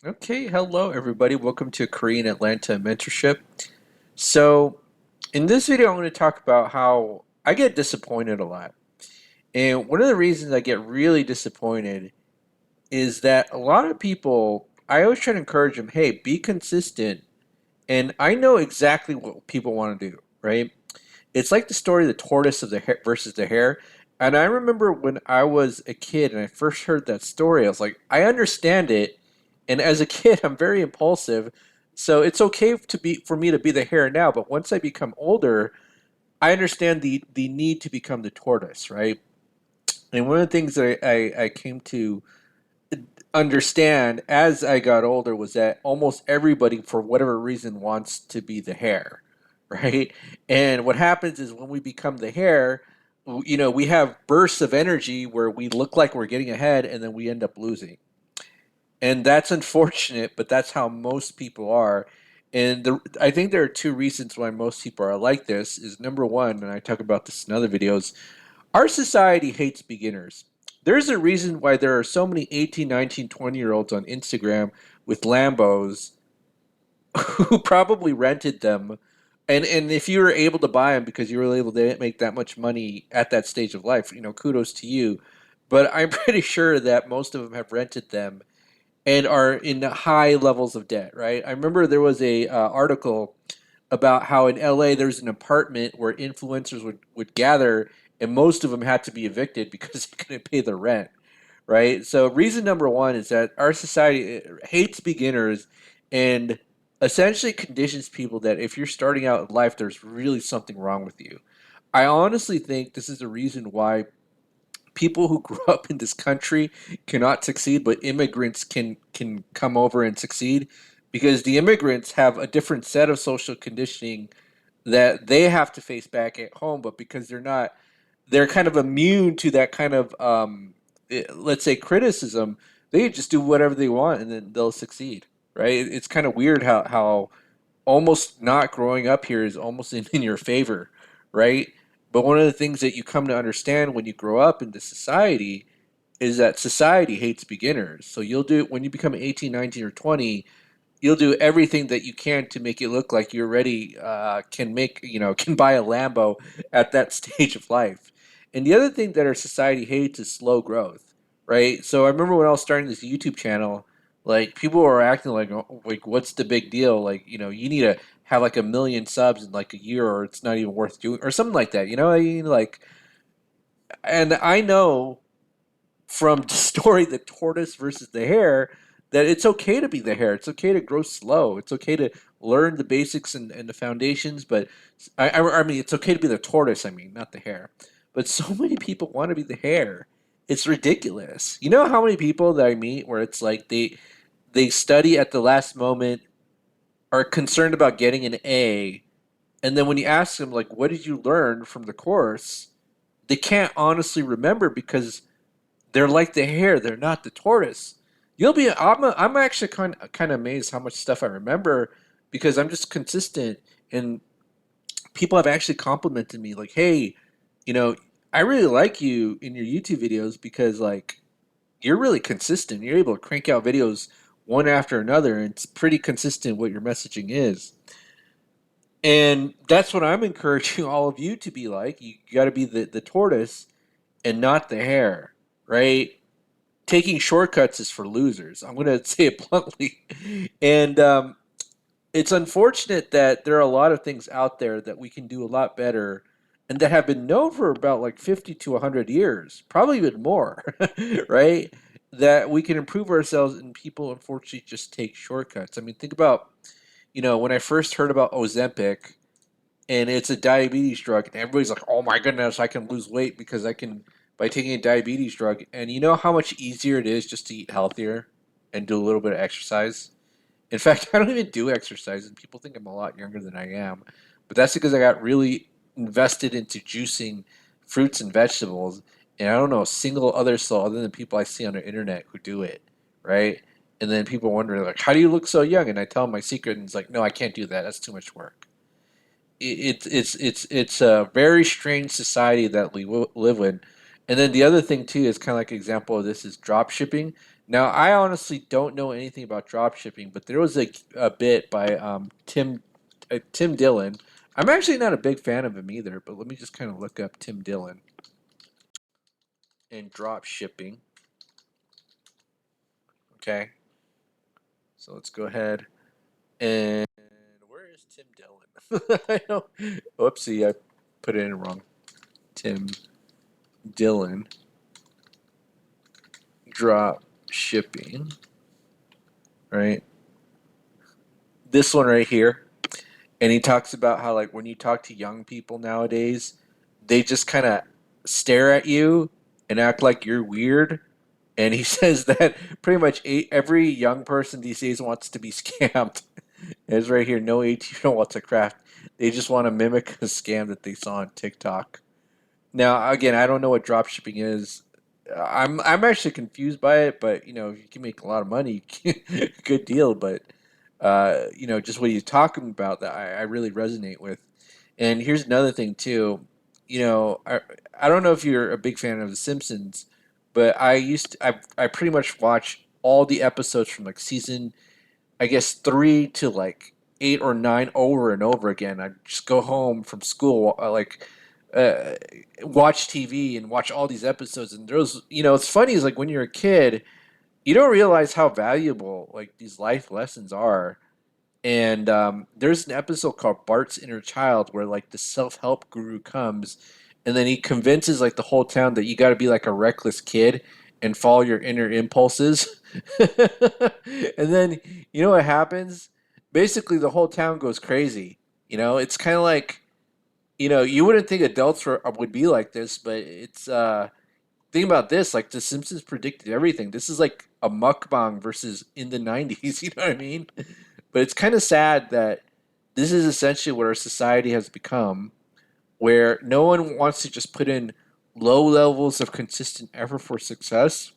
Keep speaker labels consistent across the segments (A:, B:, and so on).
A: Okay, hello everybody. Welcome to Korean Atlanta Mentorship. So, in this video, I'm going to talk about how I get disappointed a lot. And one of the reasons I get really disappointed is that a lot of people, I always try to encourage them, hey, be consistent. And I know exactly what people want to do, right? It's like the story of the tortoise of the hare versus the hare. And I remember when I was a kid and I first heard that story, I was like, I understand it. And as a kid, I'm very impulsive. So it's okay to be for me to be the hare now, but once I become older, I understand the need to become the tortoise, right? And one of the things that I came to understand as I got older was that almost everybody, for whatever reason, wants to be the hare, right? And what happens is when we become the hare, we have bursts of energy where we look like we're getting ahead and then we end up losing. And that's unfortunate, but that's how most people are. And I think there are two reasons why most people are like this. Is number one, and I talk about this in other videos, our society hates beginners. There's a reason why there are so many 18, 19, 20-year-olds on Instagram with Lambos who probably rented them. And if you were able to buy them because you were able to make that much money at that stage of life, kudos to you. But I'm pretty sure that most of them have rented them and are in high levels of debt, right? I remember there was a article about how in LA there's an apartment where influencers would gather and most of them had to be evicted because they couldn't pay the rent, right? So reason number one is that our society hates beginners and essentially conditions people that if you're starting out in life, there's really something wrong with you. I honestly think this is the reason why people who grew up in this country cannot succeed, but immigrants can come over and succeed because the immigrants have a different set of social conditioning that they have to face back at home, but because they're kind of immune to that kind of let's say criticism. They just do whatever they want and then they'll succeed, right? It's kind of weird how almost not growing up here is almost in your favor, right? But one of the things that you come to understand when you grow up into society is that society hates beginners. So you'll do when you become 18, 19, or 20, you'll do everything that you can to make it look like you're ready, can buy a Lambo at that stage of life. And the other thing that our society hates is slow growth, right? So I remember when I was starting this YouTube channel, like people were acting like, oh, like what's the big deal? Like, you need to have like 1 million subs in like a year, or it's not even worth doing, or something like that. You know what I mean? Like, and I know from the story the tortoise versus the hare that it's okay to be the hare. It's okay to grow slow. It's okay to learn the basics and the foundations. But I mean, it's okay to be the tortoise. I mean, not the hare. But so many people want to be the hare. It's ridiculous. You know how many people that I meet where it's like they study at the last moment, are concerned about getting an A, and then when you ask them like, "What did you learn from the course?" They can't honestly remember because they're like the hare. They're not the tortoise. I'm actually kind of amazed how much stuff I remember because I'm just consistent. And people have actually complimented me like, hey, you know, I really like you in your YouTube videos because like you're really consistent. You're able to crank out videos one after another, and it's pretty consistent what your messaging is. And that's what I'm encouraging all of you to be like. You got to be the tortoise and not the hare, right? Taking shortcuts is for losers. I'm going to say it bluntly. And it's unfortunate that there are a lot of things out there that we can do a lot better and that have been known for about like 50 to 100 years, probably even more, right? That we can improve ourselves, and people unfortunately just take shortcuts. I mean, think about, when I first heard about Ozempic, and it's a diabetes drug, and everybody's like, "Oh my goodness, I can lose weight because I can by taking a diabetes drug." And you know how much easier it is just to eat healthier and do a little bit of exercise. In fact, I don't even do exercise, and people think I'm a lot younger than I am. But that's because I got really invested into juicing fruits and vegetables, and I don't know a single other soul other than people I see on the internet who do it, right? And then people wonder like, "How do you look so young?" And I tell them my secret, and it's like, "No, I can't do that. That's too much work." It's a very strange society that we live in. And then the other thing too is kind of like an example of this is drop shipping. Now, I honestly don't know anything about drop shipping, but there was a bit by Tim Dillon. I'm actually not a big fan of him either, but let me just kind of look up Tim Dillon and drop shipping. Okay, so let's go ahead and where is Tim Dillon? I know. Whoopsie, I put it in wrong. Tim Dillon drop shipping, right? This one right here. And he talks about how like when you talk to young people nowadays, they just kind of stare at you and act like you're weird. And he says that pretty much every young person these days wants to be scammed. It's right here. No 18-year-old wants a craft. They just want to mimic a scam that they saw on TikTok. Now, again, I don't know what drop shipping is. I'm actually confused by it, but if you can make a lot of money, good deal. But just what he's talking about that I really resonate with. And here's another thing too. I don't know if you're a big fan of The Simpsons, but I pretty much watch all the episodes from like season I guess 3 to like 8 or 9 over and over again. I just go home from school, uh, watch TV and watch all these episodes. And it's funny is like when you're a kid, you don't realize how valuable like these life lessons are. And there's an episode called Bart's Inner Child where like the self help guru comes and then he convinces like the whole town that you got to be like a reckless kid and follow your inner impulses. And then you know what happens? Basically, the whole town goes crazy. It's kind of like, you wouldn't think adults would be like this, but think about this, like The Simpsons predicted everything. This is like a mukbang versus in the 90s, you know what I mean? But it's kind of sad that this is essentially what our society has become, where no one wants to just put in low levels of consistent effort for success.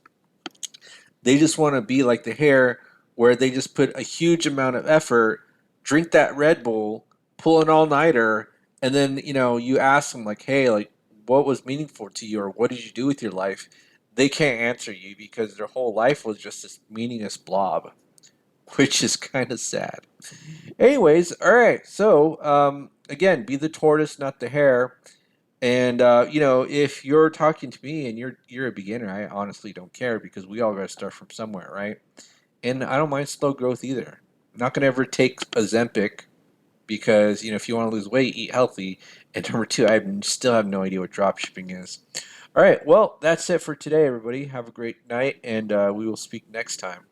A: They just want to be like the hare, where they just put a huge amount of effort, drink that Red Bull, pull an all nighter, and then you ask them like, "Hey, like, what was meaningful to you, or what did you do with your life?" They can't answer you because their whole life was just this meaningless blob, which is kind of sad. Anyways, all right. So again, be the tortoise, not the hare. And if you're talking to me and you're a beginner, I honestly don't care because we all got to start from somewhere, right? And I don't mind slow growth either. I'm not gonna ever take Ozempic because if you want to lose weight, eat healthy. And number two, I still have no idea what drop shipping is. All right, well, that's it for today, everybody. Have a great night, and we will speak next time.